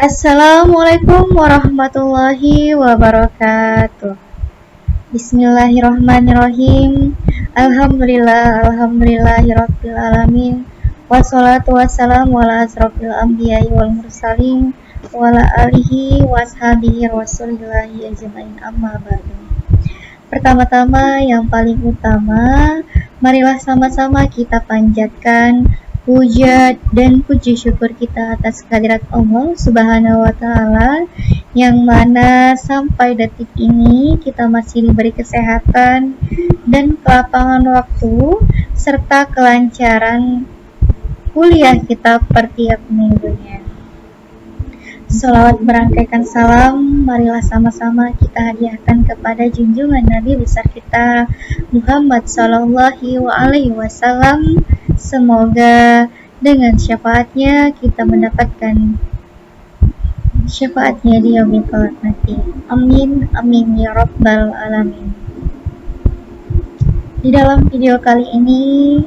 Assalamualaikum warahmatullahi wabarakatuh. Bismillahirrahmanirrahim. Alhamdulillahirabbil alamin. Wassalatu wassalamu ala asrofil anbiya'i wal mursalin wa ala alihi washabihi rasulillahi ajmain, amma ba'du. Pertama-tama yang paling utama, marilah sama-sama kita panjatkan puja dan puji syukur kita atas kehadirat Allah Subhanahu wa Ta'ala, yang mana sampai detik ini kita masih diberi kesehatan dan kelapangan waktu serta kelancaran kuliah kita per tiap minggunya. Sholawat berangkaikan salam, marilah sama-sama kita hadiahkan kepada junjungan Nabi besar kita Muhammad Sallallahu Alaihi Wasallam. Semoga dengan syafaatnya kita mendapatkan syafaatnya di yaumil kelak nanti. Amin, amin ya rabbal alamin. Di dalam video kali ini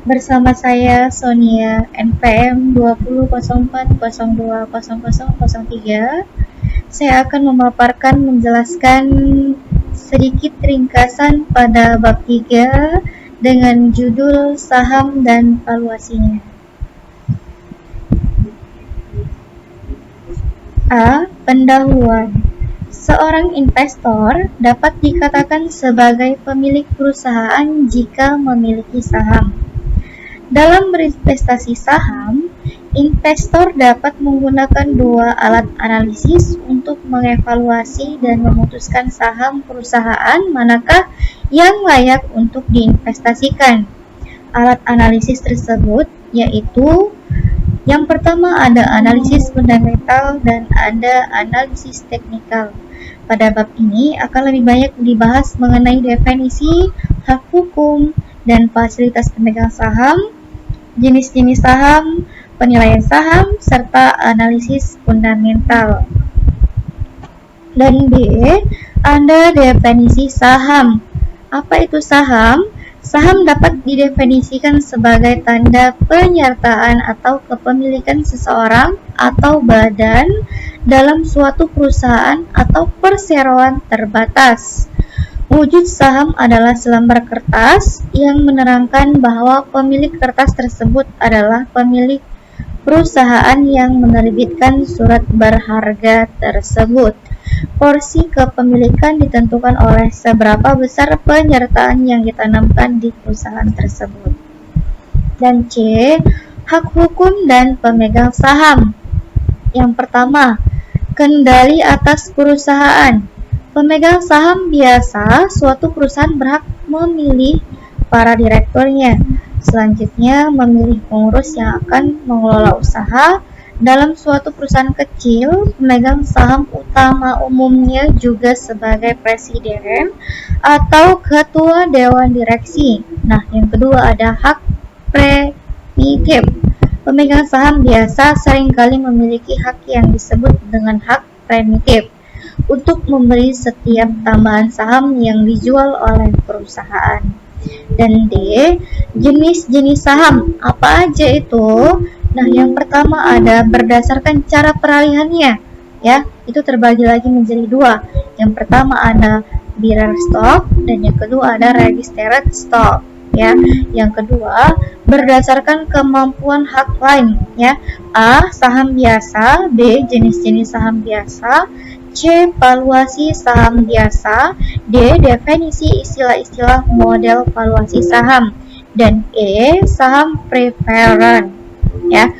bersama saya Sonia NPM 2004020003, saya akan memaparkan, menjelaskan sedikit ringkasan pada bab 3 dengan judul saham dan valuasinya. A. Pendahuluan. Seorang investor dapat dikatakan sebagai pemilik perusahaan jika memiliki saham. Dalam berinvestasi saham, investor dapat menggunakan dua alat analisis untuk mengevaluasi dan memutuskan saham perusahaan manakah yang layak untuk diinvestasikan. Alat analisis tersebut yaitu yang pertama ada analisis fundamental dan ada analisis teknikal. Pada bab ini akan lebih banyak dibahas mengenai definisi, hak hukum, dan fasilitas pemegang saham, jenis-jenis saham, penilaian saham, serta analisis fundamental. Dan B, ada definisi saham. Apa itu saham? Saham dapat didefinisikan sebagai tanda penyertaan atau kepemilikan seseorang atau badan dalam suatu perusahaan atau perseroan terbatas. Wujud saham adalah selembar kertas yang menerangkan bahwa pemilik kertas tersebut adalah pemilik perusahaan yang menerbitkan surat berharga tersebut. Porsi kepemilikan ditentukan oleh seberapa besar penyertaan yang ditanamkan di perusahaan tersebut. Dan C, hak hukum dan pemegang saham. Yang pertama, kendali atas perusahaan. Pemegang saham biasa suatu perusahaan berhak memilih para direkturnya. Selanjutnya, memilih pengurus yang akan mengelola usaha. Dalam suatu perusahaan kecil, pemegang saham utama umumnya juga sebagai presiden atau ketua dewan direksi. Nah, yang kedua ada hak preemptif. Pemegang saham biasa seringkali memiliki hak yang disebut dengan hak preemptif untuk membeli setiap tambahan saham yang dijual oleh perusahaan. Dan D, jenis-jenis saham. Apa aja itu? Nah, yang pertama ada berdasarkan cara peralihannya, ya, itu terbagi lagi menjadi dua. Yang pertama ada bearer stock dan yang kedua ada registered stock, ya. Yang kedua berdasarkan kemampuan hak lain, ya. A, saham biasa. B, jenis-jenis saham biasa. C, valuasi saham biasa. D, definisi istilah-istilah model valuasi saham. Dan E, saham preferred. Ya,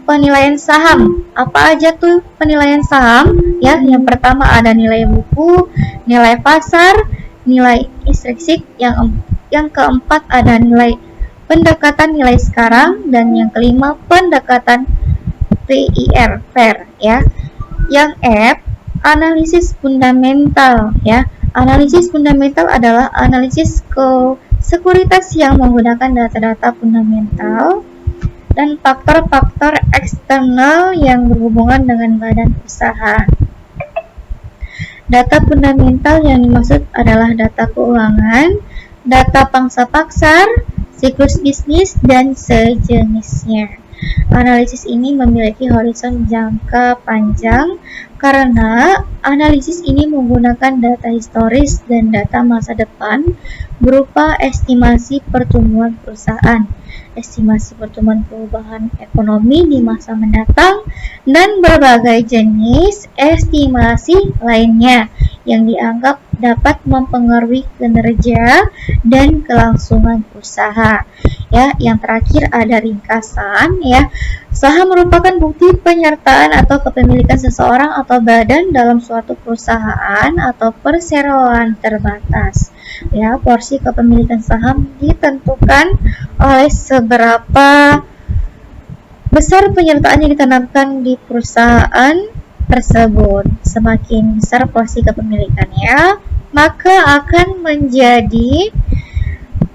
penilaian saham. Apa aja tuh penilaian saham? Ya, yang pertama ada nilai buku, nilai pasar, nilai intrinsik. Yang keempat ada nilai pendekatan nilai sekarang, dan yang kelima pendekatan PIR, fair. Ya, yang F, analisis fundamental. Ya, analisis fundamental adalah analisis sekuritas yang menggunakan data-data fundamental dan faktor-faktor eksternal yang berhubungan dengan badan usaha. Data fundamental yang dimaksud adalah data keuangan, data pangsa pasar, siklus bisnis, dan sejenisnya. Analisis ini memiliki horizon jangka panjang karena analisis ini menggunakan data historis dan data masa depan berupa estimasi pertumbuhan perusahaan, estimasi pertumbuhan perubahan ekonomi di masa mendatang, dan berbagai jenis estimasi lainnya yang dianggap dapat mempengaruhi kinerja dan kelangsungan usaha. Ya, yang terakhir ada ringkasan ya. Saham merupakan bukti penyertaan atau kepemilikan seseorang atau badan dalam suatu perusahaan atau perseroan terbatas. Ya, porsi kepemilikan saham ditentukan oleh seberapa besar penyertaan yang ditanamkan di perusahaan tersebut. Semakin besar porsi kepemilikannya, maka akan menjadi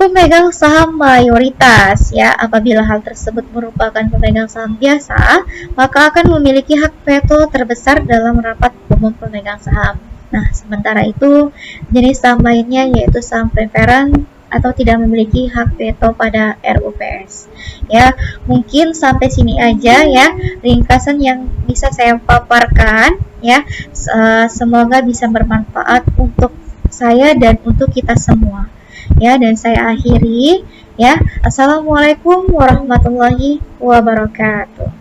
pemegang saham mayoritas ya. Apabila hal tersebut merupakan pemegang saham biasa, maka akan memiliki hak veto terbesar dalam rapat umum pemegang saham. Nah, sementara itu jenis saham lainnya yaitu saham preferen atau tidak memiliki hak veto pada RUPS. Ya, mungkin sampai sini aja ya ringkasan yang bisa saya paparkan ya. Semoga bisa bermanfaat untuk saya dan untuk kita semua. Ya, dan saya akhiri ya. Assalamualaikum warahmatullahi wabarakatuh.